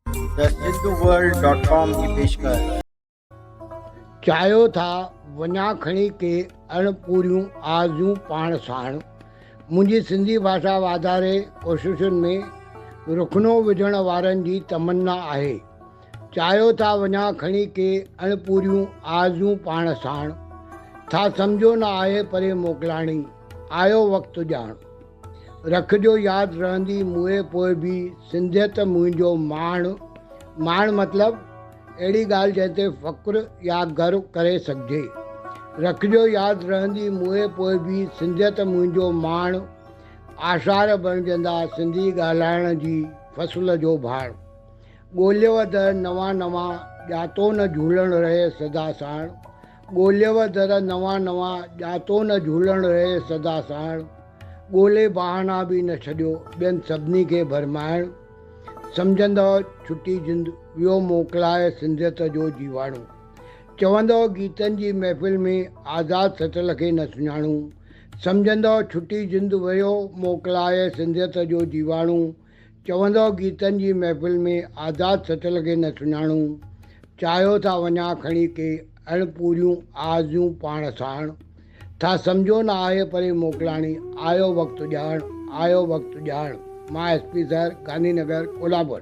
The सिंधुवर्ल्ड.com की पेशकश। चाहियो था वञा खणी के अणपूरियूं आरज़ूं पाण साण। मुंहिंजी सिंधी भाषा वाधारे कोशिशुनि में रुखनो विझण वारनि जी तमन्ना आहे। चाहियो था वञा खणी के अणपूरियूं आरज़ूं पाण साण। था सम्झो न आहे परे मोकिलाणी, आयो वक़्तु ॼाण। रखिजो यादि रहंदी मुंहुं पोइ बि सिंधियत मुंहिंजो माण। माण मतिलबु अहिड़ी ॻाल्हि जंहिं ते फ़ख़्रु या गर्व करे सघिजे। रखिजो यादि रहंदी मुंहुं पोइ बि सिंधियत मुंहिंजो माण। आशार बणिजंदा सिंधी ॻाल्हाइण जी फ़सुल जो भाण। ॻोल्हियव दर नवां नवां ॼातो न झूलण रहे सदा साण। ॻोल्हियव दर नवां नवां ॼातो न झूलण रहे सदा साण। ॻोल्हे बहाना बि न छॾियो ॿियनि सभिनी खे भरमाइण। सम्झंदव छुटी जिंद वियो मोकिलाए सिंधियत जो जीवाणु। चवंदव गीतनि जी महफ़िल में आज़ादु सचल खे न सुञाणूं। सम्झंदव छुटी जिंद वियो मोकिलाए सिंधियत जो जीवाणु। चवंदव गीतनि जी महफ़िल में आज़ादु सचल खे न सुञाणूं। चाहियो था वञा खणी के अणपूरियूं आरज़ूं पाण साण। था सम्झो न आहे परे मोकिलाणी, आयो वक़्तु ॼाण, आयो वक़्तु ॼाण। मां SP सर, गांधीनगर, कोल्हापुर।